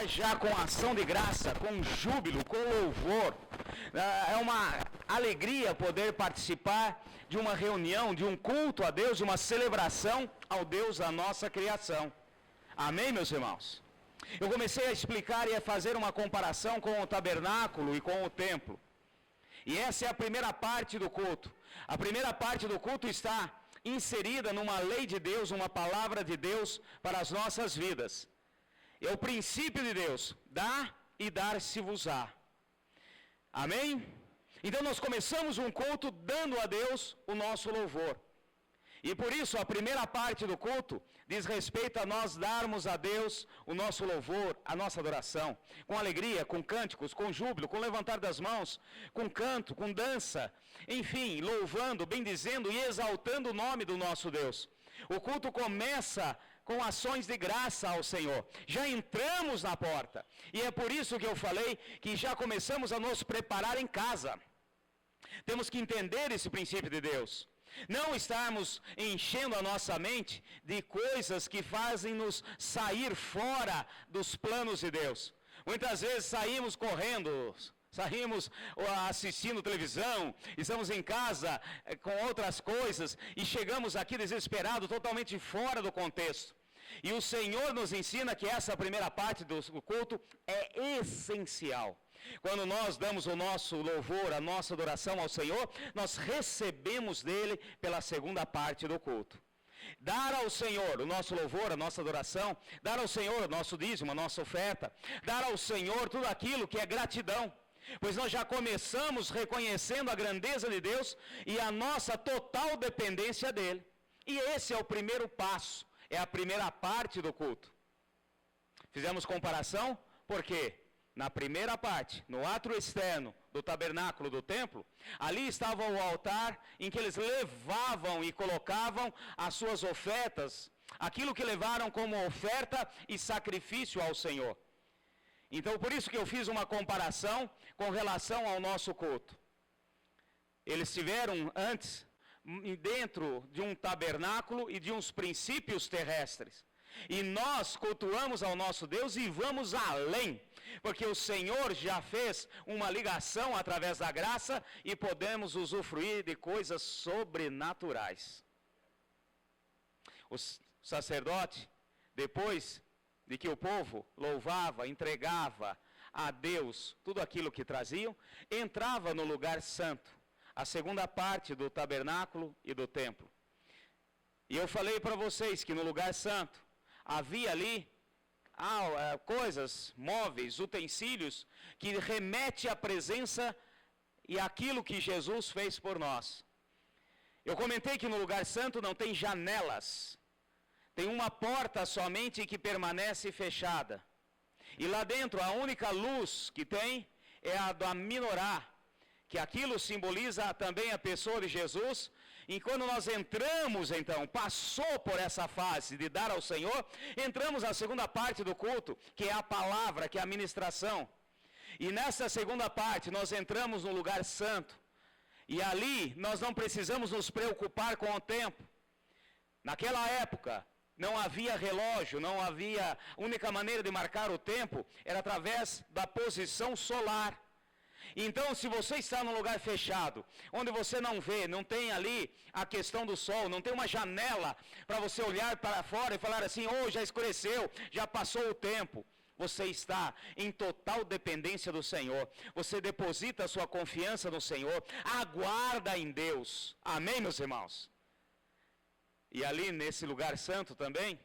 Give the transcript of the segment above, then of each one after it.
começar já com ação de graça, com júbilo, com louvor. É uma alegria poder participar de uma reunião, de um culto a Deus, de uma celebração ao Deus da nossa criação. Amém, meus irmãos? Eu comecei a explicar e a fazer uma comparação com o tabernáculo e com o templo. E essa é a primeira parte do culto. A primeira parte do culto está inserida numa lei de Deus, uma palavra de Deus para as nossas vidas. É o princípio de Deus, dá e dar-se-vos-á. Amém? Então nós começamos um culto dando a Deus o nosso louvor. E por isso a primeira parte do culto diz respeito a nós darmos a Deus o nosso louvor, a nossa adoração, com alegria, com cânticos, com júbilo, com levantar das mãos, com canto, com dança, enfim, louvando, bendizendo e exaltando o nome do nosso Deus. O culto começa com ações de graça ao Senhor. Já entramos na porta. E é por isso que eu falei que já começamos a nos preparar em casa. Temos que entender esse princípio de Deus. Não estarmos enchendo a nossa mente de coisas que fazem nos sair fora dos planos de Deus. Muitas vezes saímos correndo, saímos assistindo televisão, estamos em casa com outras coisas e chegamos aqui desesperados, totalmente fora do contexto. E o Senhor nos ensina que essa primeira parte do culto é essencial. Quando nós damos o nosso louvor, a nossa adoração ao Senhor, nós recebemos dele pela segunda parte do culto. Dar ao Senhor o nosso louvor, a nossa adoração, dar ao Senhor o nosso dízimo, a nossa oferta, dar ao Senhor tudo aquilo que é gratidão. Pois nós já começamos reconhecendo a grandeza de Deus e a nossa total dependência dele. E esse é o primeiro passo, é a primeira parte do culto. Fizemos comparação, por quê? Na primeira parte, no átrio externo do tabernáculo do templo, ali estava o altar em que eles levavam e colocavam as suas ofertas, aquilo que levaram como oferta e sacrifício ao Senhor. Então, por isso que eu fiz uma comparação com relação ao nosso culto. Eles estiveram antes dentro de um tabernáculo e de uns princípios terrestres. E nós cultuamos ao nosso Deus e vamos além, porque o Senhor já fez uma ligação através da graça e podemos usufruir de coisas sobrenaturais. O sacerdote, depois de que o povo louvava, entregava a Deus tudo aquilo que traziam, entrava no lugar santo, a segunda parte do tabernáculo e do templo. E eu falei para vocês que no lugar santo havia ali coisas, móveis, utensílios, que remete à presença e àquilo que Jesus fez por nós. Eu comentei que no lugar santo não tem janelas, tem uma porta somente que permanece fechada. E lá dentro a única luz que tem é a da menorá, que aquilo simboliza também a pessoa de Jesus. E quando nós entramos, então, passou por essa fase de dar ao Senhor, entramos na segunda parte do culto, que é a palavra, que é a ministração. E nessa segunda parte, nós entramos no lugar santo. E ali, nós não precisamos nos preocupar com o tempo. Naquela época, não havia relógio, não havia... A única maneira de marcar o tempo era através da posição solar. Então, se você está num lugar fechado, onde você não vê, não tem ali a questão do sol, não tem uma janela para você olhar para fora e falar assim, já escureceu, já passou o tempo. Você está em total dependência do Senhor. Você deposita a sua confiança no Senhor, aguarda em Deus. Amém, meus irmãos? E ali nesse lugar santo também,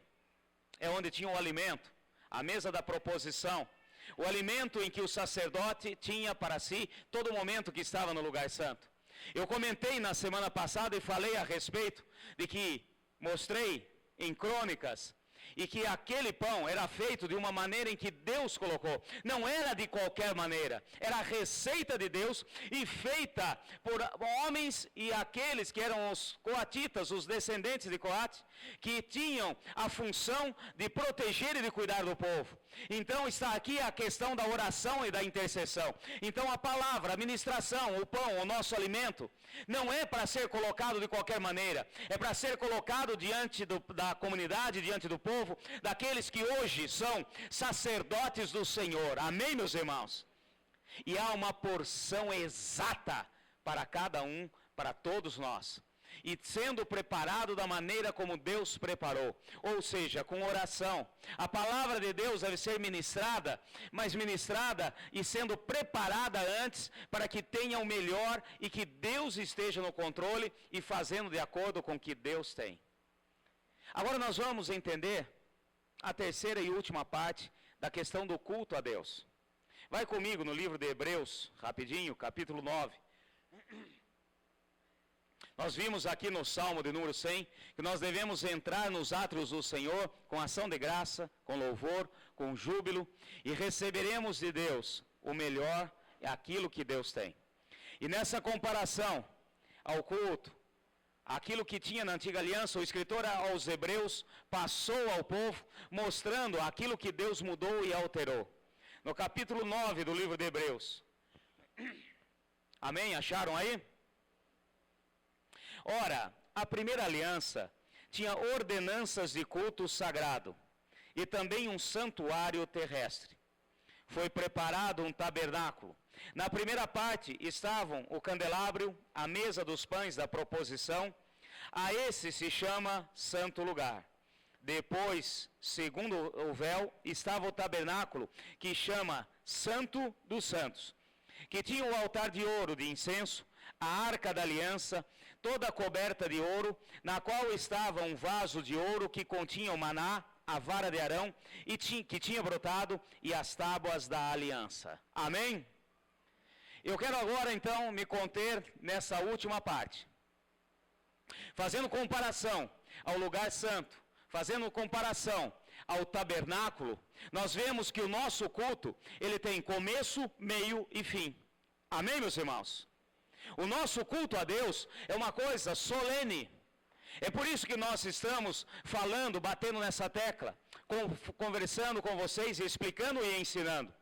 é onde tinha o alimento, a mesa da proposição. O alimento em que o sacerdote tinha para si todo momento que estava no lugar santo. Eu comentei na semana passada e falei a respeito de que mostrei em Crônicas e que aquele pão era feito de uma maneira em que Deus colocou. Não era de qualquer maneira, era a receita de Deus e feita por homens e aqueles que eram os coatitas, os descendentes de Coate, que tinham a função de proteger e de cuidar do povo. Então está aqui a questão da oração e da intercessão. Então a palavra, a ministração, o pão, o nosso alimento, não é para ser colocado de qualquer maneira, é para ser colocado diante da comunidade, diante do povo, daqueles que hoje são sacerdotes do Senhor. Amém, meus irmãos? E há uma porção exata para cada um, para todos nós. E sendo preparado da maneira como Deus preparou, ou seja, com oração. A palavra de Deus deve ser ministrada, mas ministrada e sendo preparada antes, para que tenha o melhor e que Deus esteja no controle e fazendo de acordo com o que Deus tem. Agora nós vamos entender a terceira e última parte da questão do culto a Deus. Vai comigo no livro de Hebreus, rapidinho, capítulo 9. Nós vimos aqui no Salmo de número 100, que nós devemos entrar nos átrios do Senhor com ação de graça, com louvor, com júbilo, e receberemos de Deus o melhor, aquilo que Deus tem. E nessa comparação ao culto, aquilo que tinha na antiga aliança, o escritor aos Hebreus passou ao povo, mostrando aquilo que Deus mudou e alterou. No capítulo 9 do livro de Hebreus. Amém? Acharam aí? Ora, a primeira aliança tinha ordenanças de culto sagrado e também um santuário terrestre. Foi preparado um tabernáculo. Na primeira parte estavam o candelabro, a mesa dos pães da proposição. A esse se chama Santo Lugar. Depois, segundo o véu, estava o tabernáculo, que chama Santo dos Santos, que tinha o altar de ouro de incenso, a arca da aliança, toda coberta de ouro, na qual estava um vaso de ouro que continha o maná, a vara de Arão, que tinha brotado, e as tábuas da aliança. Amém? Eu quero agora então me conter nessa última parte, fazendo comparação ao lugar santo, fazendo comparação ao tabernáculo. Nós vemos que o nosso culto, ele tem começo, meio e fim. Amém, meus irmãos? O nosso culto a Deus é uma coisa solene. É por isso que nós estamos falando, batendo nessa tecla, conversando com vocês, explicando e ensinando.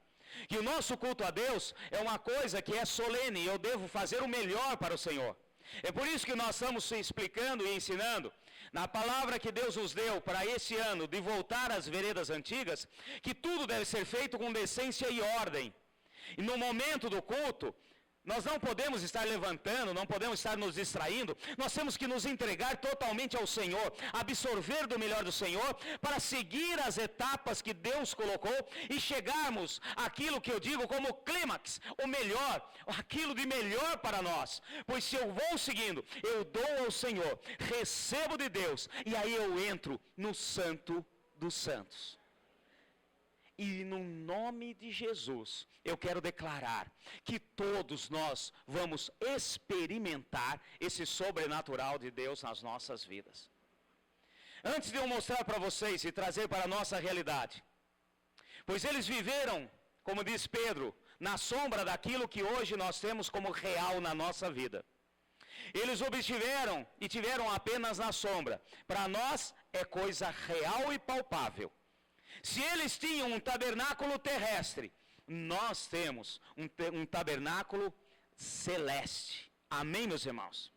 Que o nosso culto a Deus é uma coisa que é solene, e eu devo fazer o melhor para o Senhor. É por isso que nós estamos explicando e ensinando, na palavra que Deus nos deu para esse ano, de voltar às veredas antigas, que tudo deve ser feito com decência e ordem. E no momento do culto, nós não podemos estar levantando, não podemos estar nos distraindo, nós temos que nos entregar totalmente ao Senhor, absorver do melhor do Senhor, para seguir as etapas que Deus colocou e chegarmos àquilo que eu digo como clímax, o melhor, aquilo de melhor para nós. Pois se eu vou seguindo, eu dou ao Senhor, recebo de Deus, e aí eu entro no Santo dos Santos. E no nome de Jesus, eu quero declarar que todos nós vamos experimentar esse sobrenatural de Deus nas nossas vidas. Antes de eu mostrar para vocês e trazer para a nossa realidade, pois eles viveram, como diz Pedro, na sombra daquilo que hoje nós temos como real na nossa vida. Eles obtiveram e tiveram apenas na sombra. Para nós é coisa real e palpável. Se eles tinham um tabernáculo terrestre, nós temos um tabernáculo celeste. Amém, meus irmãos?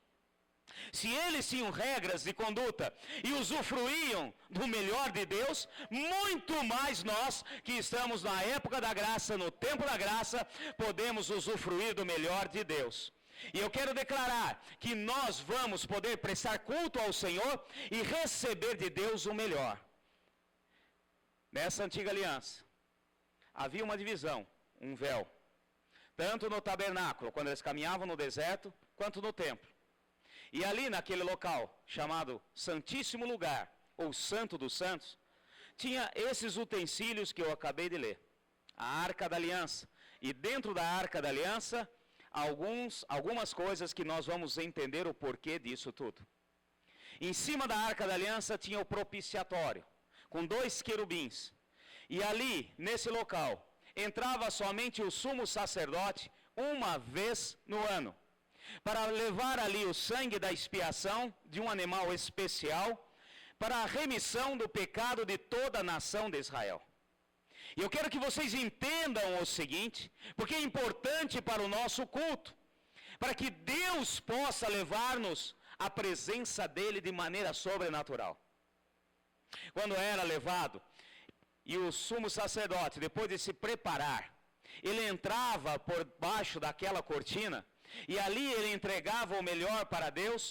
Se eles tinham regras de conduta e usufruíam do melhor de Deus, muito mais nós, que estamos na época da graça, no tempo da graça, podemos usufruir do melhor de Deus. E eu quero declarar que nós vamos poder prestar culto ao Senhor e receber de Deus o melhor. Nessa antiga aliança, havia uma divisão, um véu, tanto no tabernáculo, quando eles caminhavam no deserto, quanto no templo. E ali naquele local, chamado Santíssimo Lugar, ou Santo dos Santos, tinha esses utensílios que eu acabei de ler. A Arca da Aliança. E dentro da Arca da Aliança, algumas coisas que nós vamos entender o porquê disso tudo. Em cima da Arca da Aliança tinha o propiciatório, com 2 querubins. E ali, nesse local, entrava somente o sumo sacerdote uma vez no ano, para levar ali o sangue da expiação de um animal especial, para a remissão do pecado de toda a nação de Israel. E eu quero que vocês entendam o seguinte, porque é importante para o nosso culto, para que Deus possa levar-nos à presença dele de maneira sobrenatural. Quando era levado, e o sumo sacerdote, depois de se preparar, ele entrava por baixo daquela cortina, e ali ele entregava o melhor para Deus,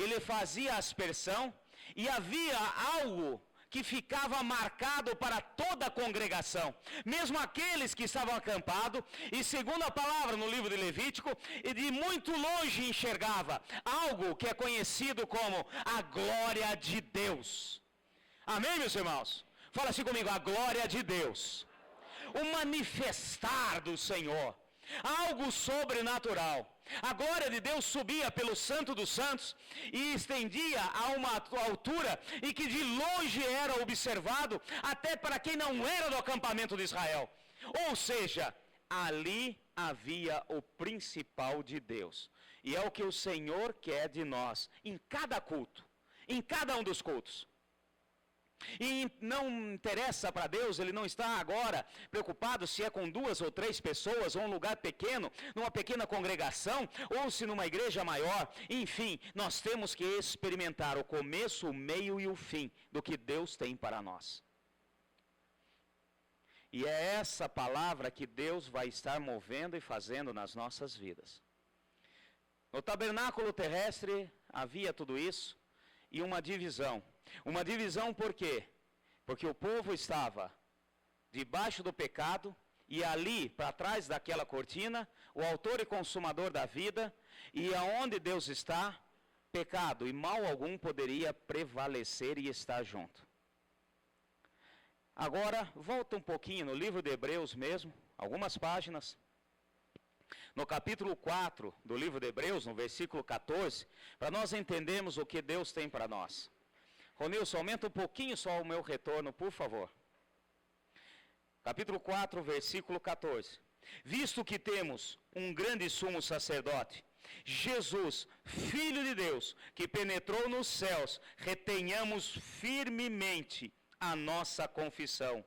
ele fazia a aspersão, e havia algo que ficava marcado para toda a congregação, mesmo aqueles que estavam acampados, e segundo a palavra no livro de Levítico, e de muito longe enxergava algo que é conhecido como a glória de Deus. Amém, meus irmãos? Fala assim comigo, a glória de Deus, o manifestar do Senhor, algo sobrenatural. A glória de Deus subia pelo Santo dos Santos e estendia a uma altura e que de longe era observado até para quem não era do acampamento de Israel. Ou seja, ali havia o principal de Deus. E é o que o Senhor quer de nós em cada culto, em cada um dos cultos. E não interessa para Deus, Ele não está agora preocupado se é com 2 ou 3 pessoas, ou um lugar pequeno, numa pequena congregação, ou se numa igreja maior. Enfim, nós temos que experimentar o começo, o meio e o fim do que Deus tem para nós. E é essa palavra que Deus vai estar movendo e fazendo nas nossas vidas. No tabernáculo terrestre havia tudo isso e uma divisão. Uma divisão por quê? Porque o povo estava debaixo do pecado e ali, para trás daquela cortina, o autor e consumador da vida, e aonde Deus está, pecado, e mal algum poderia prevalecer e estar junto. Agora, volta um pouquinho no livro de Hebreus mesmo, algumas páginas. No capítulo 4 do livro de Hebreus, no versículo 14, para nós entendermos o que Deus tem para nós. Ronilson, aumenta um pouquinho só o meu retorno, por favor. Capítulo 4, versículo 14. Visto que temos um grande sumo sacerdote, Jesus, Filho de Deus, que penetrou nos céus, retenhamos firmemente a nossa confissão.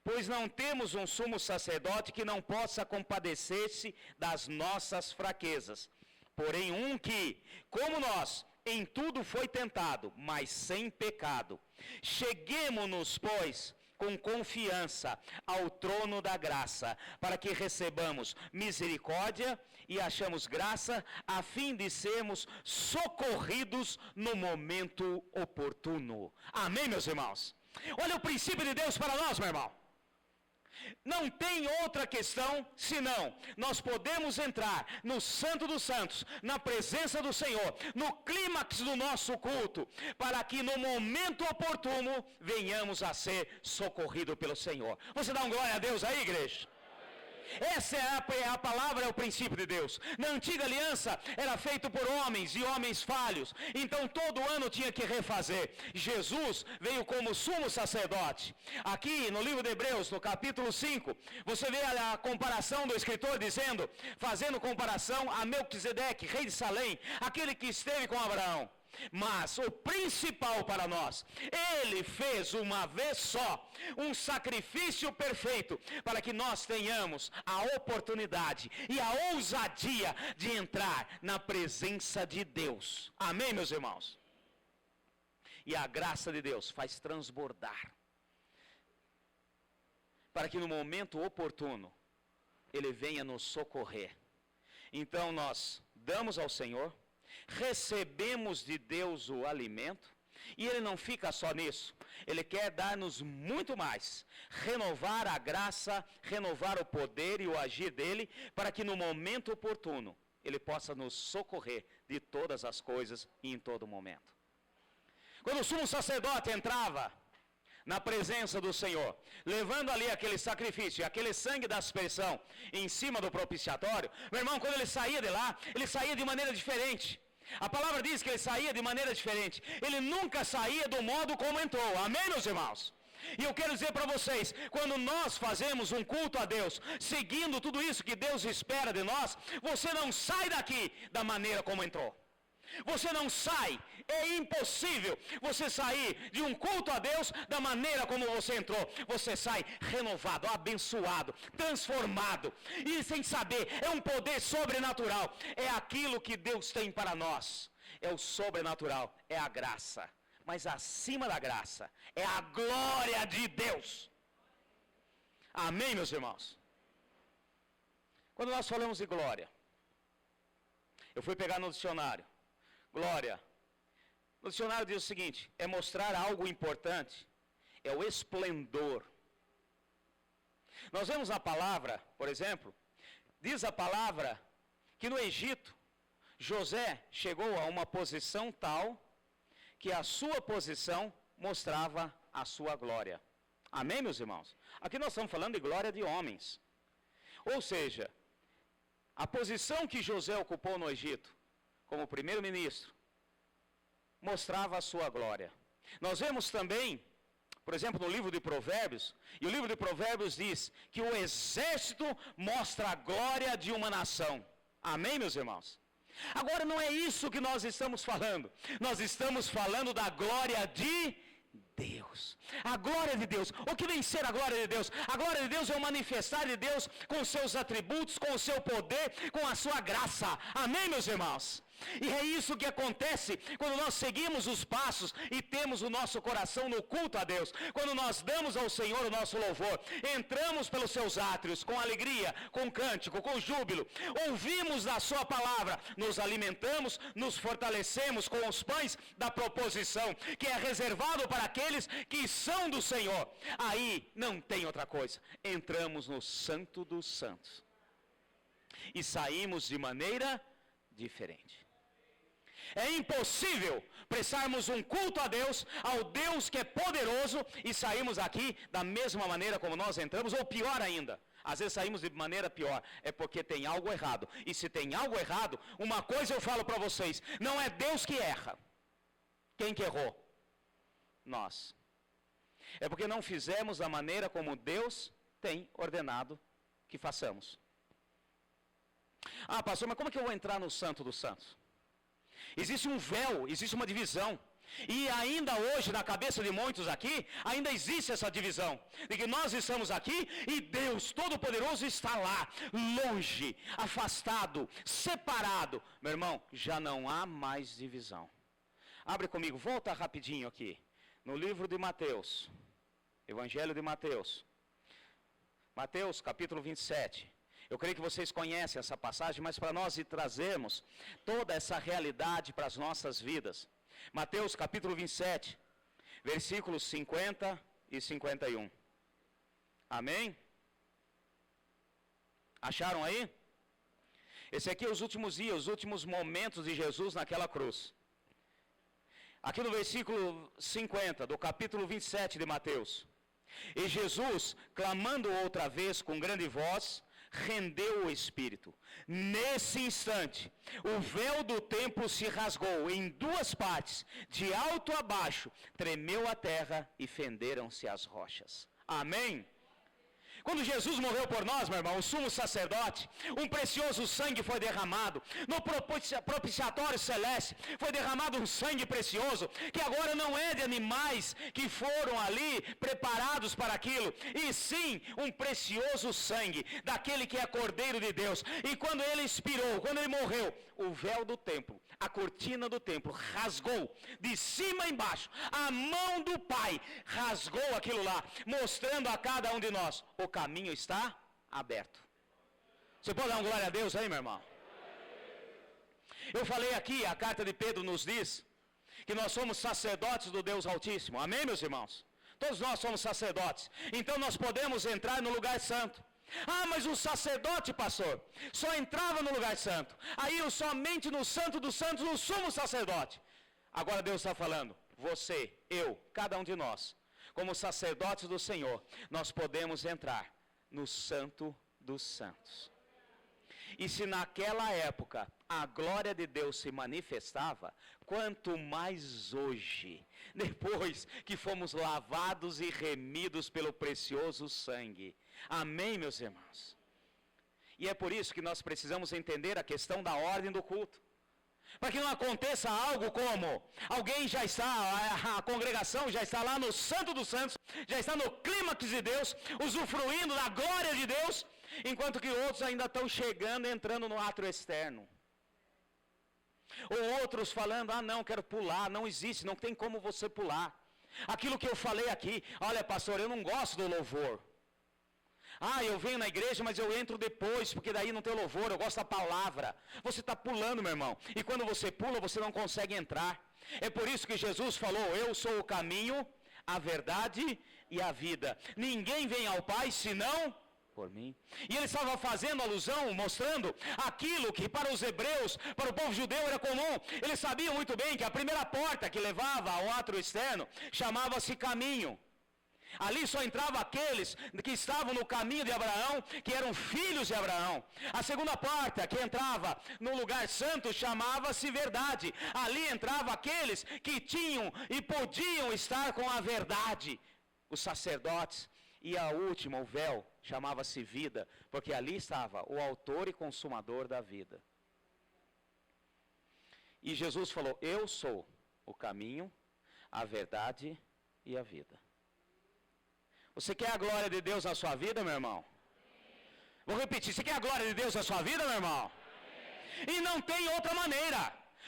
Pois não temos um sumo sacerdote que não possa compadecer-se das nossas fraquezas, porém um que, como nós, em tudo foi tentado, mas sem pecado. Cheguemo-nos, pois, com confiança ao trono da graça, para que recebamos misericórdia e achamos graça, a fim de sermos socorridos no momento oportuno. Amém, meus irmãos? Olha o princípio de Deus para nós, meu irmão. Não tem outra questão senão nós podemos entrar no Santo dos Santos, na presença do Senhor, no clímax do nosso culto, para que no momento oportuno venhamos a ser socorridos pelo Senhor. Você dá um glória a Deus aí, igreja? Essa é a palavra, é o princípio de Deus. Na antiga aliança era feito por homens e homens falhos, então todo ano tinha que refazer. Jesus veio como sumo sacerdote. Aqui no livro de Hebreus, no capítulo 5, você vê a comparação do escritor dizendo, fazendo comparação a Melquisedeque, rei de Salém, aquele que esteve com Abraão. Mas o principal para nós, Ele fez uma vez só um sacrifício perfeito para que nós tenhamos a oportunidade e a ousadia de entrar na presença de Deus. Amém, meus irmãos? E a graça de Deus faz transbordar para que no momento oportuno Ele venha nos socorrer. Então nós damos ao Senhor, recebemos de Deus o alimento, e Ele não fica só nisso, Ele quer dar-nos muito mais, renovar a graça, renovar o poder e o agir dEle, para que no momento oportuno, Ele possa nos socorrer de todas as coisas e em todo momento. Quando o sumo sacerdote entrava na presença do Senhor, levando ali aquele sacrifício, aquele sangue da aspersão em cima do propiciatório, meu irmão, quando ele saía de lá, ele saía de maneira diferente. A palavra diz que ele saía de maneira diferente. Ele nunca saía do modo como entrou. Amém, meus irmãos? E eu quero dizer para vocês, quando nós fazemos um culto a Deus, seguindo tudo isso que Deus espera de nós, você não sai daqui da maneira como entrou. Você não sai, é impossível você sair de um culto a Deus da maneira como você entrou. Você sai renovado, abençoado, transformado. E sem saber, é um poder sobrenatural. É aquilo que Deus tem para nós. É o sobrenatural, é a graça. Mas acima da graça, é a glória de Deus. Amém, meus irmãos? Quando nós falamos de glória, eu fui pegar no dicionário. Glória. No dicionário diz o seguinte: é mostrar algo importante, é o esplendor. Nós vemos na palavra, por exemplo, diz a palavra que no Egito, José chegou a uma posição tal que a sua posição mostrava a sua glória. Amém, meus irmãos? Aqui nós estamos falando de glória de homens. Ou seja, a posição que José ocupou no Egito, como primeiro-ministro, mostrava a sua glória. Nós vemos também, por exemplo, no livro de Provérbios, e o livro de Provérbios diz que o exército mostra a glória de uma nação. Amém, meus irmãos? Agora não é isso que nós estamos falando. Nós estamos falando da glória de Deus. A glória de Deus. O que vem ser a glória de Deus? A glória de Deus é o manifestar de Deus com seus atributos, com o seu poder, com a sua graça. Amém, meus irmãos? E é isso que acontece quando nós seguimos os passos e temos o nosso coração no culto a Deus. Quando nós damos ao Senhor o nosso louvor, entramos pelos seus átrios com alegria, com cântico, com júbilo, ouvimos da sua palavra, nos alimentamos, nos fortalecemos com os pães da proposição, que é reservado para aqueles que são do Senhor. Aí não tem outra coisa, entramos no Santo dos Santos e saímos de maneira diferente. É impossível prestarmos um culto a Deus, ao Deus que é poderoso, e sairmos aqui da mesma maneira como nós entramos, ou pior ainda. Às vezes saímos de maneira pior, é porque tem algo errado. E se tem algo errado, uma coisa eu falo para vocês: não é Deus que erra. Quem que errou? Nós. É porque não fizemos da maneira como Deus tem ordenado que façamos. Ah, pastor, mas como é que eu vou entrar no Santo dos Santos? Existe um véu, existe uma divisão. E ainda hoje, na cabeça de muitos aqui, ainda existe essa divisão. De que nós estamos aqui e Deus Todo-Poderoso está lá, longe, afastado, separado. Meu irmão, já não há mais divisão. Abre comigo, volta rapidinho aqui. No livro de Mateus, Evangelho de Mateus. Mateus, capítulo 27. Eu creio que vocês conhecem essa passagem, mas para nós trazermos toda essa realidade para as nossas vidas. Mateus capítulo 27, versículos 50 e 51. Amém? Acharam aí? Esse aqui é os últimos dias, os últimos momentos de Jesus naquela cruz. Aqui no versículo 50 do capítulo 27 de Mateus. E Jesus, clamando outra vez com grande voz, rendeu o Espírito. Nesse instante, o véu do templo se rasgou em duas partes, de alto a baixo, tremeu a terra e fenderam-se as rochas. Amém? Quando Jesus morreu por nós, meu irmão, o sumo sacerdote, um precioso sangue foi derramado. No propiciatório celeste foi derramado um sangue precioso, que agora não é de animais que foram ali preparados para aquilo, e sim um precioso sangue daquele que é Cordeiro de Deus. E quando ele expirou, quando ele morreu, o véu do templo, a cortina do templo rasgou de cima a embaixo. A mão do Pai rasgou aquilo lá, mostrando a cada um de nós: o caminho está aberto. Você pode dar uma glória a Deus aí, meu irmão? Eu falei aqui, a carta de Pedro nos diz que nós somos sacerdotes do Deus Altíssimo. Amém, meus irmãos? Todos nós somos sacerdotes. Então nós podemos entrar no lugar santo. Ah, mas o sacerdote, pastor, só entrava no lugar santo. Aí somente no Santo dos Santos, o sumo sacerdote. Agora Deus está falando: você, eu, cada um de nós, como sacerdotes do Senhor, nós podemos entrar no Santo dos Santos. E se naquela época a glória de Deus se manifestava, quanto mais hoje, depois que fomos lavados e remidos pelo precioso sangue. Amém, meus irmãos? E é por isso que nós precisamos entender a questão da ordem do culto. Para que não aconteça algo como alguém já está, a congregação já está lá no Santo dos Santos, já está no clímax de Deus, usufruindo da glória de Deus, enquanto que outros ainda estão chegando, entrando no átrio externo. Ou outros falando, não, quero pular, não existe, não tem como você pular. Aquilo que eu falei aqui, olha pastor, eu não gosto do louvor. Eu venho na igreja, mas eu entro depois, porque daí não tem louvor, eu gosto da palavra. Você está pulando, meu irmão. E quando você pula, você não consegue entrar. É por isso que Jesus falou, eu sou o caminho, a verdade e a vida. Ninguém vem ao Pai, senão por mim. E ele estava fazendo alusão, mostrando aquilo que para os hebreus, para o povo judeu era comum. Eles sabiam muito bem que a primeira porta que levava ao átrio externo chamava-se caminho. Ali só entravam aqueles que estavam no caminho de Abraão, que eram filhos de Abraão. A segunda porta que entrava no lugar santo chamava-se verdade. Ali entravam aqueles que tinham e podiam estar com a verdade, os sacerdotes. E a última, o véu, chamava-se vida, porque ali estava o autor e consumador da vida. E Jesus falou, eu sou o caminho, a verdade e a vida. Você quer a glória de Deus na sua vida, meu irmão? Vou repetir, você quer a glória de Deus na sua vida, meu irmão? E não tem outra maneira.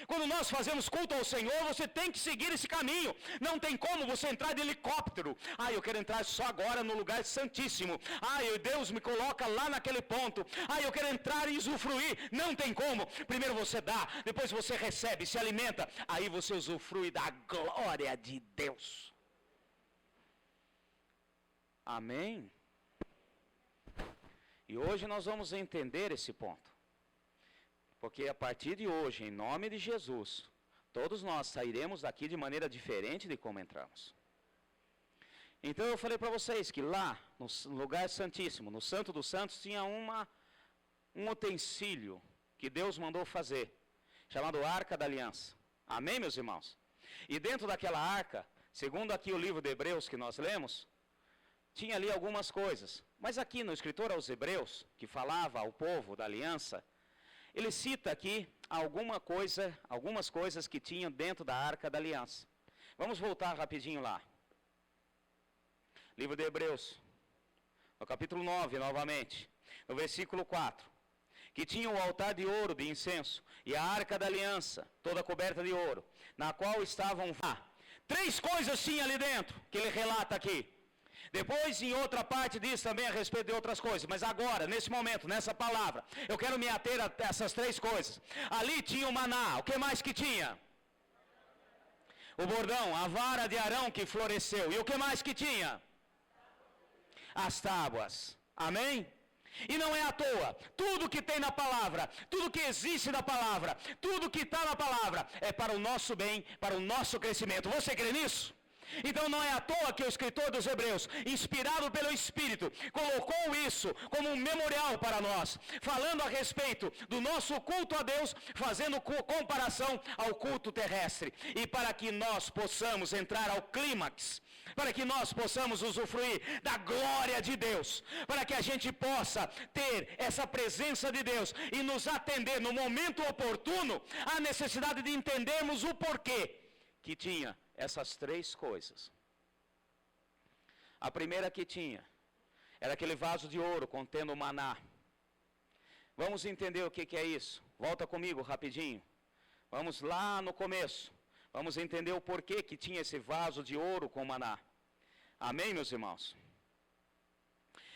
Quando nós fazemos culto ao Senhor, você tem que seguir esse caminho. Não tem como você entrar de helicóptero. Eu quero entrar só agora no lugar santíssimo. Deus me coloca lá naquele ponto. Eu quero entrar e usufruir. Não tem como. Primeiro você dá, depois você recebe, se alimenta. Aí você usufrui da glória de Deus. Amém? E hoje nós vamos entender esse ponto. Porque a partir de hoje, em nome de Jesus, todos nós sairemos daqui de maneira diferente de como entramos. Então eu falei para vocês que lá, no lugar santíssimo, no Santo dos Santos, tinha um utensílio que Deus mandou fazer, chamado Arca da Aliança. Amém, meus irmãos? E dentro daquela arca, segundo aqui o livro de Hebreus que nós lemos, tinha ali algumas coisas. Mas aqui no escritor aos Hebreus, que falava ao povo da aliança, ele cita aqui algumas coisas que tinham dentro da Arca da Aliança. Vamos voltar rapidinho lá. Livro de Hebreus, no capítulo 9, novamente, no versículo 4. Que tinha o altar de ouro de incenso e a Arca da Aliança, toda coberta de ouro, na qual estavam... 3 coisas tinha ali dentro, que ele relata aqui. Depois, em outra parte, diz também a respeito de outras coisas. Mas agora, nesse momento, nessa palavra, eu quero me ater a essas 3 coisas. Ali tinha o maná. O que mais que tinha? O bordão, a vara de Arão que floresceu. E o que mais que tinha? As tábuas. Amém? E não é à toa. Tudo que tem na palavra, tudo que existe na palavra, tudo que está na palavra, é para o nosso bem, para o nosso crescimento. Você crê nisso? Então não é à toa que o escritor dos Hebreus, inspirado pelo Espírito, colocou isso como um memorial para nós, falando a respeito do nosso culto a Deus, fazendo comparação ao culto terrestre, e para que nós possamos entrar ao clímax, para que nós possamos usufruir da glória de Deus, para que a gente possa ter essa presença de Deus e nos atender no momento oportuno à necessidade de entendermos o porquê que tinha essas 3 coisas. A primeira que tinha era aquele vaso de ouro contendo o maná. Vamos entender o que é isso. Volta comigo rapidinho. Vamos lá no começo. Vamos entender o porquê que tinha esse vaso de ouro com maná. Amém, meus irmãos?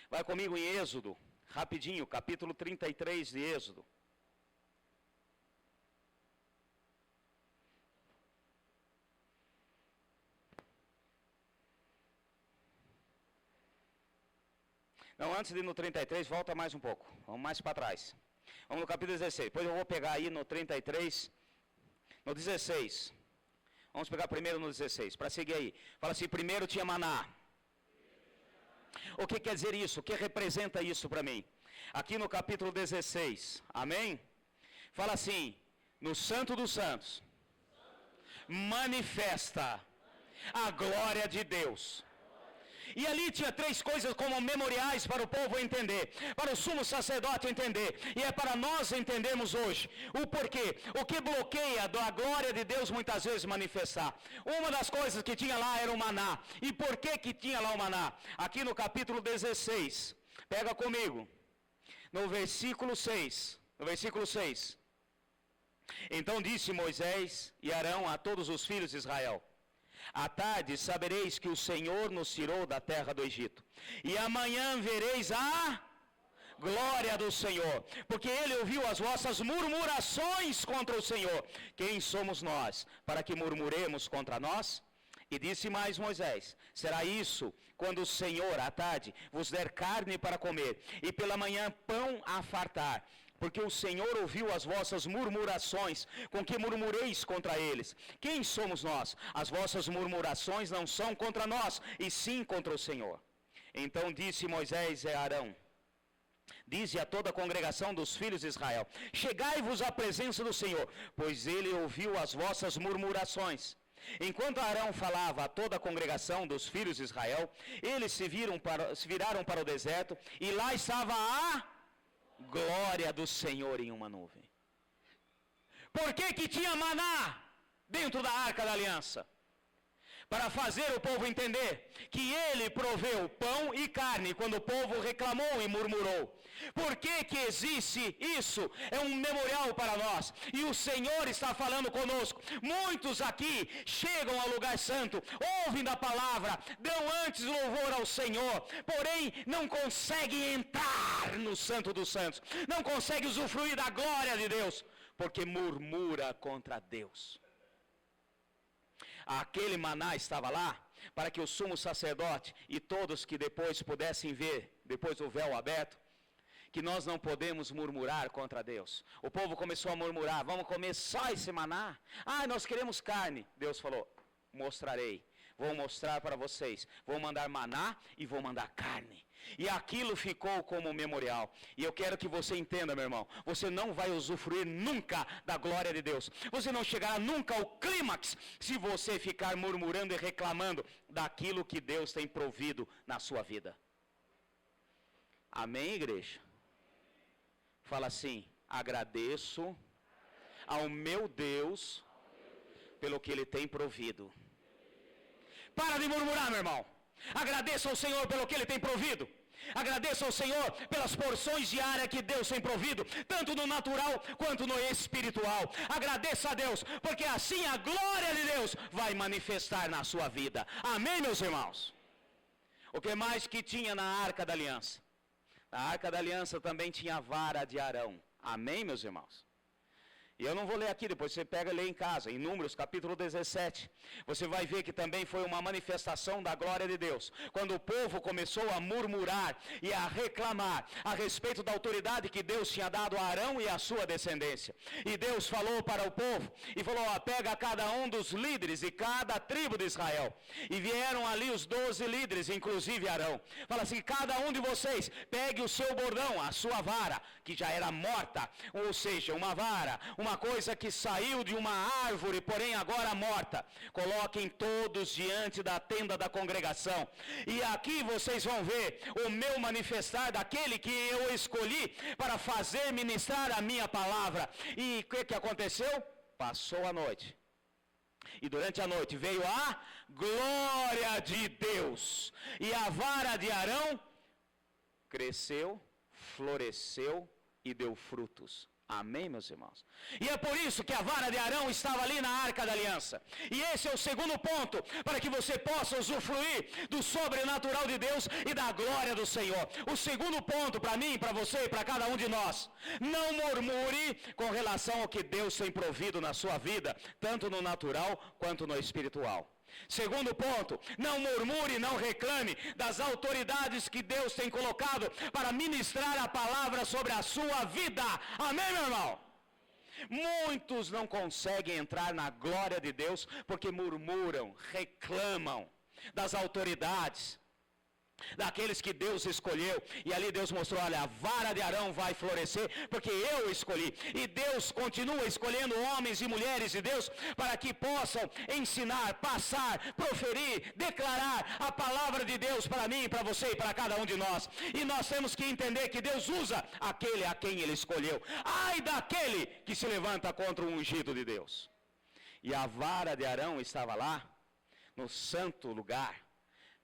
Vai comigo em Êxodo, rapidinho, capítulo 33 de Êxodo. Não, antes de ir no 33, volta mais um pouco. Vamos mais para trás. Vamos no capítulo 16. Depois eu vou pegar aí no 33, no 16. Vamos pegar primeiro no 16, para seguir aí. Fala assim, primeiro tinha maná. O que quer dizer isso? O que representa isso para mim? Aqui no capítulo 16, amém? Fala assim, no Santo dos Santos, manifesta a glória de Deus. E ali tinha 3 coisas como memoriais para o povo entender, para o sumo sacerdote entender, e é para nós entendermos hoje o porquê, o que bloqueia a glória de Deus muitas vezes manifestar. Uma das coisas que tinha lá era o maná. E por que tinha lá o maná? Aqui no capítulo 16, pega comigo, no versículo 6, Então disse Moisés e Arão a todos os filhos de Israel: à tarde sabereis que o Senhor nos tirou da terra do Egito, e amanhã vereis a glória do Senhor, porque ele ouviu as vossas murmurações contra o Senhor. Quem somos nós para que murmuremos contra nós? E disse mais Moisés: será isso quando o Senhor à tarde vos der carne para comer, e pela manhã pão a fartar, porque o Senhor ouviu as vossas murmurações, com que murmureis contra eles. Quem somos nós? As vossas murmurações não são contra nós, e sim contra o Senhor. Então disse Moisés a Arão: dize a toda a congregação dos filhos de Israel: chegai-vos à presença do Senhor, pois ele ouviu as vossas murmurações. Enquanto Arão falava a toda a congregação dos filhos de Israel, eles se viraram para o deserto, e lá estava a glória do Senhor em uma nuvem. Por que tinha maná dentro da arca da aliança? Para fazer o povo entender que ele proveu pão e carne quando o povo reclamou e murmurou. Por que existe isso? É um memorial para nós. E o Senhor está falando conosco. Muitos aqui chegam ao lugar santo, ouvem da palavra, dão antes louvor ao Senhor, porém não conseguem entrar no Santo dos Santos, não conseguem usufruir da glória de Deus, porque murmura contra Deus. Aquele maná estava lá para que o sumo sacerdote e todos que depois pudessem ver, depois do véu aberto, que nós não podemos murmurar contra Deus. O povo começou a murmurar: vamos comer só esse maná? Nós queremos carne. Deus falou: mostrarei, vou mostrar para vocês, vou mandar maná e vou mandar carne. E aquilo ficou como memorial. E eu quero que você entenda, meu irmão, você não vai usufruir nunca da glória de Deus. Você não chegará nunca ao clímax se você ficar murmurando e reclamando daquilo que Deus tem provido na sua vida. Amém, igreja? Fala assim: agradeço ao meu Deus pelo que Ele tem provido. Para de murmurar, meu irmão. Agradeça ao Senhor pelo que Ele tem provido. Agradeça ao Senhor pelas porções diárias que Deus tem provido, tanto no natural quanto no espiritual. Agradeça a Deus, porque assim a glória de Deus vai manifestar na sua vida. Amém, meus irmãos? O que mais que tinha na Arca da Aliança? Na Arca da Aliança também tinha a vara de Arão. Amém, meus irmãos? E eu não vou ler aqui, depois você pega e lê em casa, em Números capítulo 17. Você vai ver que também foi uma manifestação da glória de Deus. Quando o povo começou a murmurar e a reclamar a respeito da autoridade que Deus tinha dado a Arão e a sua descendência. E Deus falou para o povo, e falou: pega cada um dos líderes de cada tribo de Israel. E vieram ali os 12 líderes, inclusive Arão. Fala assim: cada um de vocês, pegue o seu bordão, a sua vara, que já era morta, ou seja, uma vara, uma coisa que saiu de uma árvore, porém agora morta. Coloquem todos diante da tenda da congregação. E aqui vocês vão ver o meu manifestar daquele que eu escolhi para fazer ministrar a minha palavra. E o que aconteceu? Passou a noite. E durante a noite veio a glória de Deus. E a vara de Arão cresceu, floresceu e deu frutos. Amém, meus irmãos? E é por isso que a vara de Arão estava ali na Arca da Aliança. E esse é o segundo ponto, para que você possa usufruir do sobrenatural de Deus e da glória do Senhor. O segundo ponto para mim, para você e para cada um de nós: não murmure com relação ao que Deus tem provido na sua vida, tanto no natural quanto no espiritual. Segundo ponto: não murmure, não reclame das autoridades que Deus tem colocado para ministrar a palavra sobre a sua vida. Amém, meu irmão? Muitos não conseguem entrar na glória de Deus porque murmuram, reclamam das autoridades. daqueles que Deus escolheu, e ali Deus mostrou, olha, a vara de Arão vai florescer, porque eu escolhi, e Deus continua escolhendo homens e mulheres de Deus, para que possam ensinar, passar, proferir, declarar a palavra de Deus para mim, para você e para cada um de nós, e nós temos que entender que Deus usa aquele a quem Ele escolheu, ai daquele que se levanta contra o ungido de Deus, e a vara de Arão estava lá, no santo lugar,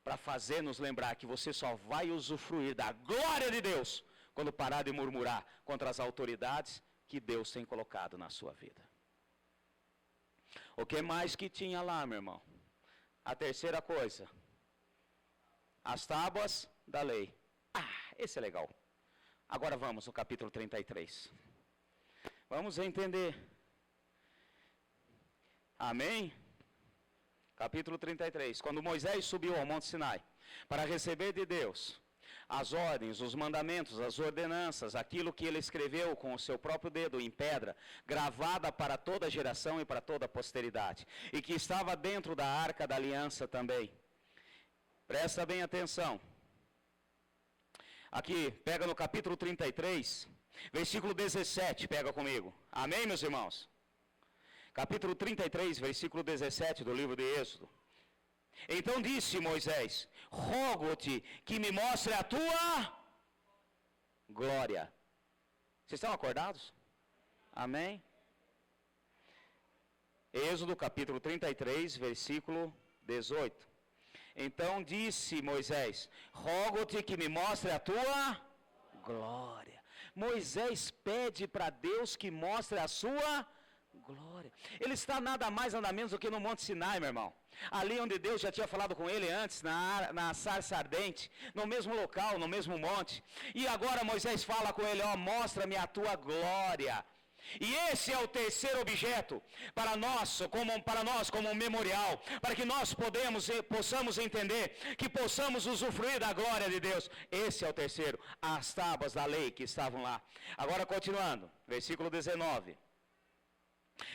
para fazer nos lembrar que você só vai usufruir da glória de Deus quando parar de murmurar contra as autoridades que Deus tem colocado na sua vida. O que mais que tinha lá, meu irmão? A terceira coisa, as tábuas da lei. Esse é legal. Agora vamos no capítulo 33. Vamos entender. Amém? Capítulo 33, quando Moisés subiu ao Monte Sinai para receber de Deus as ordens, os mandamentos, as ordenanças, aquilo que ele escreveu com o seu próprio dedo em pedra, gravada para toda geração e para toda a posteridade, e que estava dentro da arca da aliança também. Presta bem atenção. Aqui, pega no capítulo 33, versículo 17, pega comigo. Amém, meus irmãos? Capítulo 33, versículo 17 do livro de Êxodo. Então disse Moisés, rogo-te que me mostre a tua glória. Vocês estão acordados? Amém? Êxodo capítulo 33, versículo 18. Então disse Moisés, rogo-te que me mostre a tua glória. Moisés pede para Deus que mostre a sua glória. Ele está nada mais, nada menos do que no Monte Sinai, meu irmão. Ali onde Deus já tinha falado com ele antes, na sarça ardente, no mesmo local, no mesmo monte. E agora Moisés fala com ele, mostra-me a tua glória. E esse é o terceiro objeto para nós como um memorial, para que nós possamos entender, que possamos usufruir da glória de Deus. Esse é o terceiro, as tábuas da lei que estavam lá. Agora continuando, versículo 19.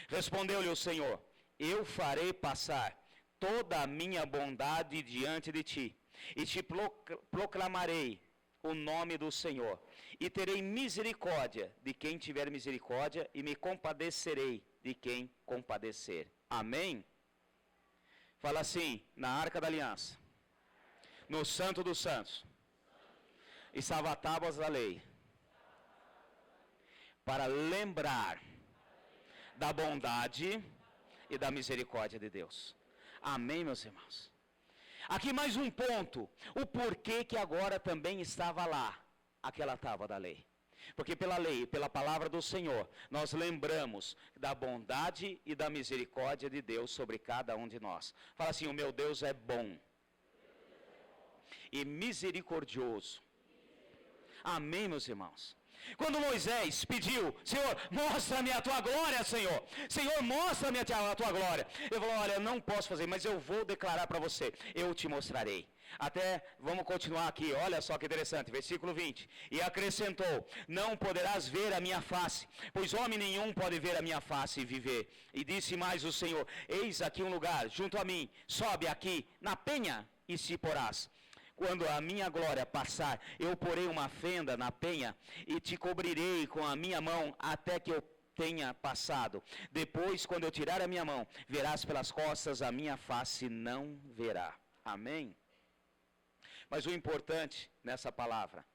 Respondeu-lhe o Senhor, eu farei passar toda a minha bondade diante de ti, e te proclamarei o nome do Senhor, e terei misericórdia de quem tiver misericórdia, e me compadecerei de quem compadecer. Amém? Fala assim, na Arca da Aliança, no Santo dos Santos, estava tábuas da lei, para lembrar da bondade e da misericórdia de Deus. Amém, meus irmãos? Aqui mais um ponto, o porquê que agora também estava lá, aquela tábua da lei. Porque pela lei, pela palavra do Senhor, nós lembramos da bondade e da misericórdia de Deus sobre cada um de nós. Fala assim, o meu Deus é bom e misericordioso. Amém, meus irmãos? Quando Moisés pediu, Senhor, mostra-me a tua glória, Senhor. Senhor, mostra-me a tua glória. Ele falou, olha, não posso fazer, mas eu vou declarar para você. Eu te mostrarei. Até, vamos continuar aqui, olha só que interessante, versículo 20. E acrescentou, não poderás ver a minha face, pois homem nenhum pode ver a minha face e viver. E disse mais o Senhor, eis aqui um lugar, junto a mim, sobe aqui, na penha, e se porás. Quando a minha glória passar, eu porei uma fenda na penha e te cobrirei com a minha mão até que eu tenha passado. Depois, quando eu tirar a minha mão, verás pelas costas, a minha face não verá. Amém? Mas o importante nessa palavra,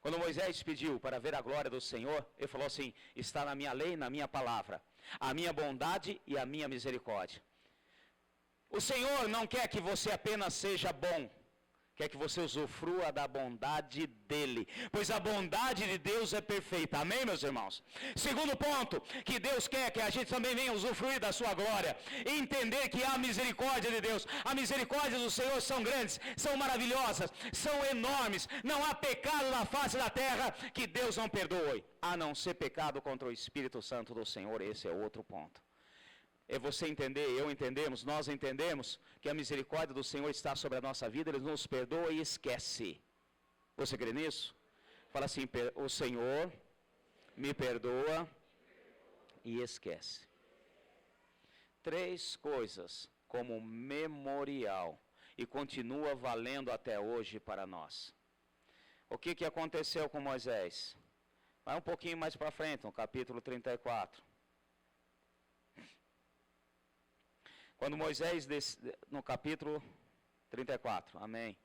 quando Moisés pediu para ver a glória do Senhor, ele falou assim, está na minha lei, na minha palavra, a minha bondade e a minha misericórdia. O Senhor não quer que você apenas seja bom, quer que você usufrua da bondade dEle, pois a bondade de Deus é perfeita, amém, meus irmãos? Segundo ponto, que Deus quer que a gente também venha usufruir da sua glória, entender que há misericórdia de Deus, a misericórdia do Senhor são grandes, são maravilhosas, são enormes, não há pecado na face da terra que Deus não perdoe, a não ser pecado contra o Espírito Santo do Senhor. Esse é outro ponto. É você entender, nós entendemos que a misericórdia do Senhor está sobre a nossa vida, Ele nos perdoa e esquece. Você crê nisso? Fala assim, o Senhor me perdoa e esquece. 3 coisas como memorial. e continua valendo até hoje para nós. O que aconteceu com Moisés? Vai um pouquinho mais para frente, no capítulo 34. Quando Moisés, no capítulo 34, amém.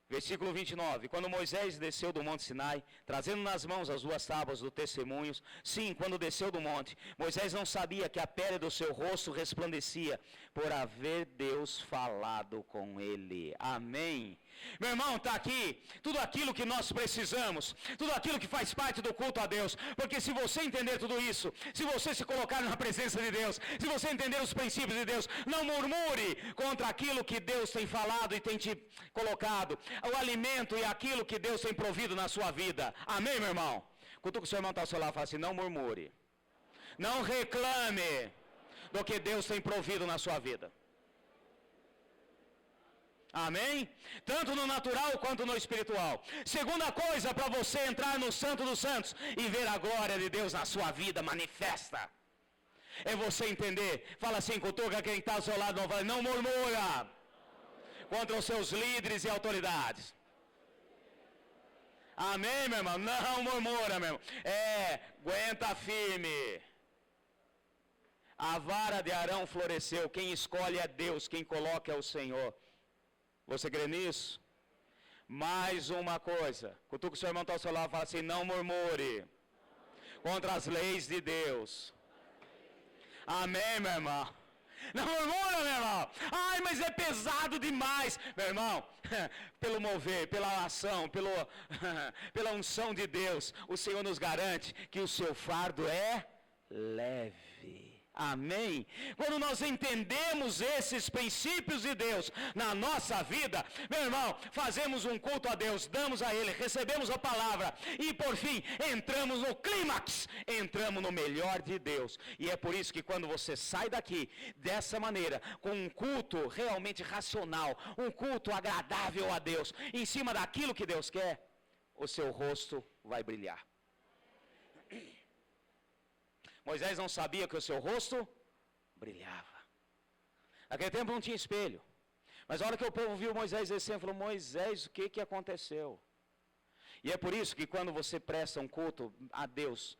Versículo 29, quando Moisés desceu do monte Sinai, trazendo nas mãos as 2 tábuas do testemunhos, sim, quando desceu do monte, Moisés não sabia que a pele do seu rosto resplandecia, por haver Deus falado com ele. Amém. Meu irmão, está aqui tudo aquilo que nós precisamos, tudo aquilo que faz parte do culto a Deus, porque se você entender tudo isso, se você se colocar na presença de Deus, se você entender os princípios de Deus, não murmure contra aquilo que Deus tem falado e tem te colocado, o alimento e aquilo que Deus tem provido na sua vida. Amém, meu irmão? Quando o seu irmão está ao seu lado, fala assim: não murmure, não reclame do que Deus tem provido na sua vida. Amém? Tanto no natural quanto no espiritual. Segunda coisa, para você entrar no Santo dos Santos e ver a glória de Deus na sua vida manifesta, é você entender. Fala assim, cutuca quem está ao seu lado, não, fala, não murmura contra os seus líderes e autoridades. Amém, meu irmão? Não murmura, meu irmão. Aguenta firme. A vara de Arão floresceu. Quem escolhe é Deus, quem coloca é o Senhor. Você crê nisso? Mais uma coisa. Cutuca o seu irmão está ao seu lado e fala assim: não murmure contra as leis de Deus. Amém, meu irmão? Não murmura, meu irmão. Ai, mas é pesado demais. Meu irmão, pelo mover, pela ação, pela unção de Deus, o Senhor nos garante que o seu fardo é leve. Amém? Quando nós entendemos esses princípios de Deus na nossa vida, meu irmão, fazemos um culto a Deus, damos a Ele, recebemos a palavra e por fim entramos no clímax, entramos no melhor de Deus. E é por isso que quando você sai daqui dessa maneira, com um culto realmente racional, um culto agradável a Deus, em cima daquilo que Deus quer, o seu rosto vai brilhar. Moisés não sabia que o seu rosto brilhava. Naquele tempo não tinha espelho. Mas a hora que o povo viu Moisés descendo, falou: Moisés, o que aconteceu? E é por isso que quando você presta um culto a Deus,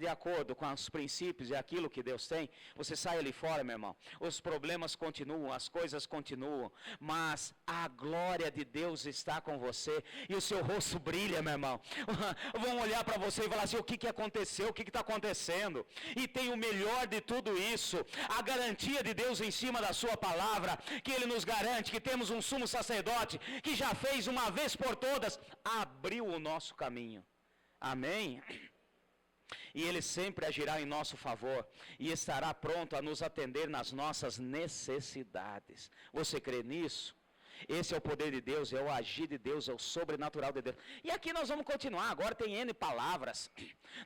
de acordo com os princípios e aquilo que Deus tem, você sai ali fora, meu irmão. Os problemas continuam, as coisas continuam, mas a glória de Deus está com você e o seu rosto brilha, meu irmão. Vão olhar para você e falar assim: o que aconteceu? O que está acontecendo? E tem o melhor de tudo isso, a garantia de Deus em cima da sua palavra, que Ele nos garante que temos um sumo sacerdote que já fez uma vez por todas, abriu o nosso caminho. Amém? E Ele sempre agirá em nosso favor e estará pronto a nos atender nas nossas necessidades. Você crê nisso? Esse é o poder de Deus, é o agir de Deus, é o sobrenatural de Deus. E aqui nós vamos continuar, agora tem N palavras.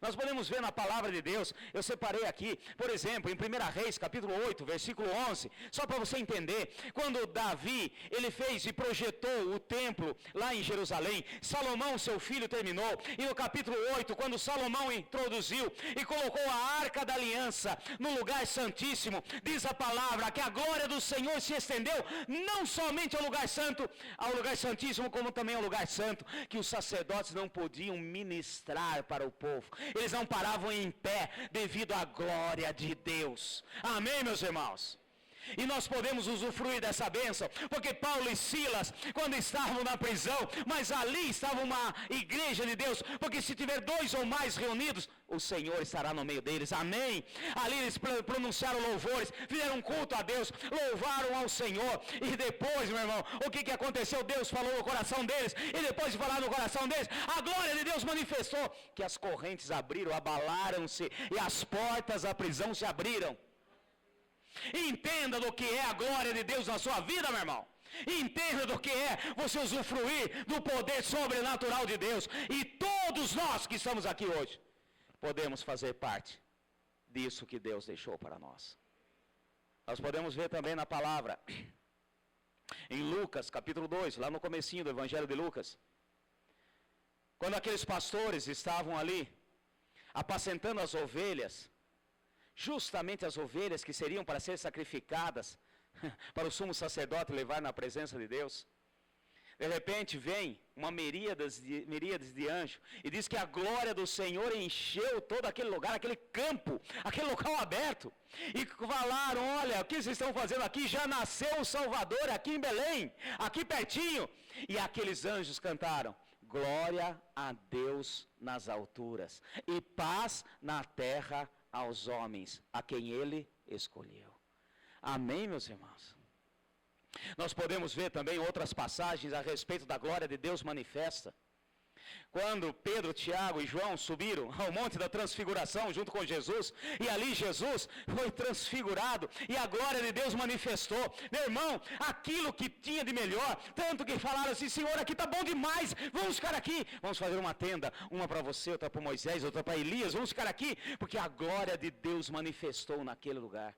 Nós podemos ver na palavra de Deus, eu separei aqui, por exemplo, em 1 Reis, capítulo 8, versículo 11, só para você entender, quando Davi, ele fez e projetou o templo lá em Jerusalém, Salomão, seu filho, terminou, e no capítulo 8, quando Salomão introduziu e colocou a arca da aliança no lugar santíssimo, diz a palavra que a glória do Senhor se estendeu, não somente ao lugar santo, ao lugar santíssimo, como também ao lugar santo, que os sacerdotes não podiam ministrar para o povo, eles não paravam em pé devido à glória de Deus. Amém, meus irmãos? E nós podemos usufruir dessa bênção, porque Paulo e Silas, quando estavam na prisão, mas ali estava uma igreja de Deus, porque se tiver 2 ou mais reunidos, o Senhor estará no meio deles. Amém? Ali eles pronunciaram louvores, fizeram um culto a Deus, louvaram ao Senhor, e depois, meu irmão, o que aconteceu? Deus falou no coração deles, e depois de falar no coração deles, a glória de Deus manifestou, que as correntes abriram, abalaram-se, e as portas da prisão se abriram. Entenda do que é a glória de Deus na sua vida, meu irmão. Entenda do que é você usufruir do poder sobrenatural de Deus. E todos nós que estamos aqui hoje podemos fazer parte disso que Deus deixou para nós. Nós podemos ver também na palavra em Lucas capítulo 2, lá no comecinho do Evangelho de Lucas, quando aqueles pastores estavam ali apacentando as ovelhas, justamente as ovelhas que seriam para ser sacrificadas para o sumo sacerdote levar na presença de Deus. De repente vem uma miríades de anjos e diz que a glória do Senhor encheu todo aquele lugar, aquele campo, aquele local aberto. E falaram, olha, o que vocês estão fazendo aqui? Já nasceu o Salvador aqui em Belém, aqui pertinho. E aqueles anjos cantaram, glória a Deus nas alturas e paz na terra aos homens, a quem Ele escolheu. Amém, meus irmãos? Nós podemos ver também outras passagens a respeito da glória de Deus manifesta. Quando Pedro, Tiago e João subiram ao monte da transfiguração junto com Jesus, e ali Jesus foi transfigurado e a glória de Deus manifestou. Meu irmão, aquilo que tinha de melhor, tanto que falaram assim, Senhor, aqui está bom demais, vamos ficar aqui, vamos fazer uma tenda, uma para você, outra para Moisés, outra para Elias, vamos ficar aqui, porque a glória de Deus manifestou naquele lugar.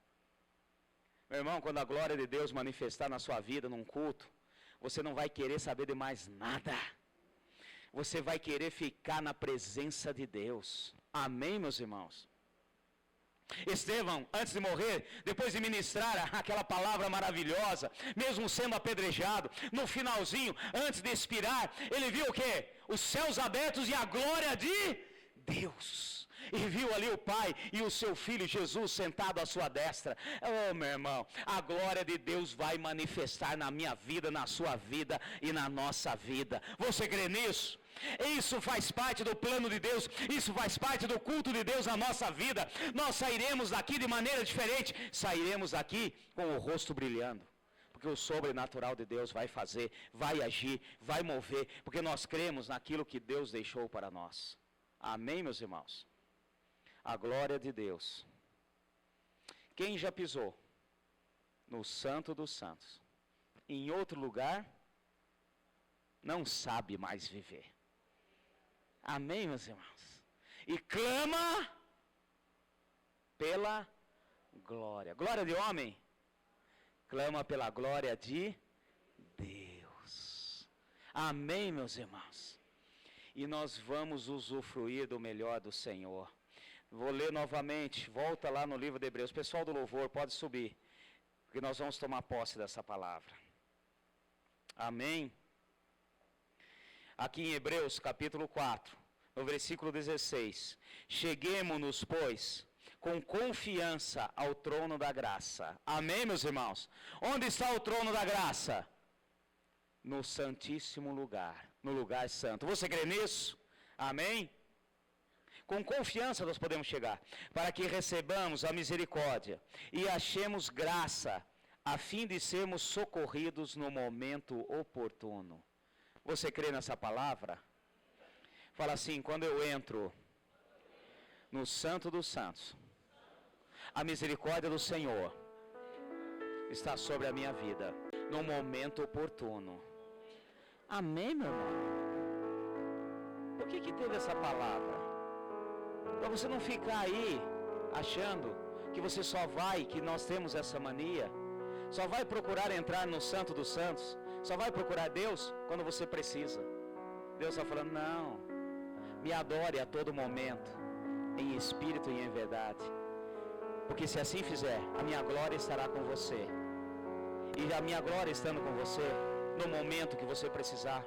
Meu irmão, quando a glória de Deus manifestar na sua vida, num culto, você não vai querer saber de mais nada. Você vai querer ficar na presença de Deus. Amém, meus irmãos? Estevão, antes de morrer, depois de ministrar aquela palavra maravilhosa, mesmo sendo apedrejado, no finalzinho, antes de expirar, ele viu o quê? Os céus abertos e a glória de Deus. E viu ali o Pai e o seu Filho Jesus sentado à sua destra. Oh, meu irmão, a glória de Deus vai manifestar na minha vida, na sua vida e na nossa vida. Você crê nisso? Isso faz parte do plano de Deus, isso faz parte do culto de Deus na nossa vida. Nós sairemos daqui de maneira diferente, sairemos daqui com o rosto brilhando. Porque o sobrenatural de Deus vai fazer, vai agir, vai mover, porque nós cremos naquilo que Deus deixou para nós. Amém, meus irmãos? A glória de Deus. Quem já pisou no Santo dos Santos, em outro lugar, não sabe mais viver. Amém, meus irmãos? E clama pela glória. Glória de homem? Clama pela glória de Deus. Amém, meus irmãos? E nós vamos usufruir do melhor do Senhor. Vou ler novamente, volta lá no livro de Hebreus. Pessoal do louvor, pode subir, porque nós vamos tomar posse dessa palavra. Amém? Aqui em Hebreus, capítulo 4, no versículo 16. Cheguemo-nos, pois, com confiança ao trono da graça. Amém, meus irmãos? Onde está o trono da graça? No santíssimo lugar, no lugar santo. Você crê nisso? Amém? Com confiança nós podemos chegar, para que recebamos a misericórdia e achemos graça, a fim de sermos socorridos no momento oportuno. Você crê nessa palavra? Fala assim, quando eu entro no Santo dos Santos, a misericórdia do Senhor está sobre a minha vida, no momento oportuno. Amém, meu irmão? Por que teve essa palavra? Para você não ficar aí achando que você só vai, que nós temos essa mania, só vai procurar entrar no Santo dos Santos, só vai procurar Deus quando você precisa. Deus está falando, não, me adore a todo momento, em espírito e em verdade, porque se assim fizer, a minha glória estará com você, e a minha glória estando com você, no momento que você precisar,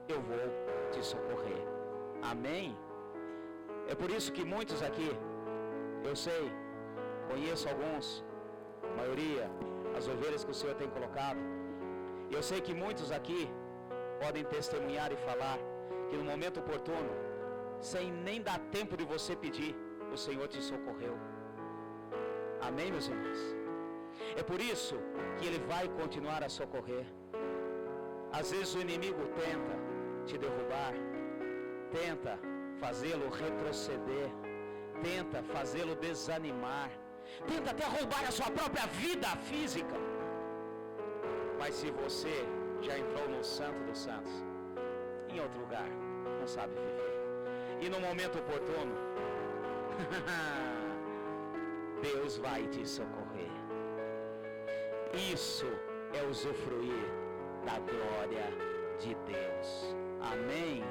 eu vou te socorrer. Amém? É por isso que muitos aqui, eu sei, conheço alguns, a maioria, as ovelhas que o Senhor tem colocado, e eu sei que muitos aqui podem testemunhar e falar que no momento oportuno, sem nem dar tempo de você pedir, o Senhor te socorreu. Amém, meus irmãos? É por isso que Ele vai continuar a socorrer. Às vezes o inimigo tenta te derrubar, tenta fazê-lo retroceder, tenta fazê-lo desanimar, tenta até roubar a sua própria vida física. Mas se você já entrou no Santo dos Santos, em outro lugar, não sabe viver, e no momento oportuno, Deus vai te socorrer. Isso é usufruir da glória de Deus. Amém?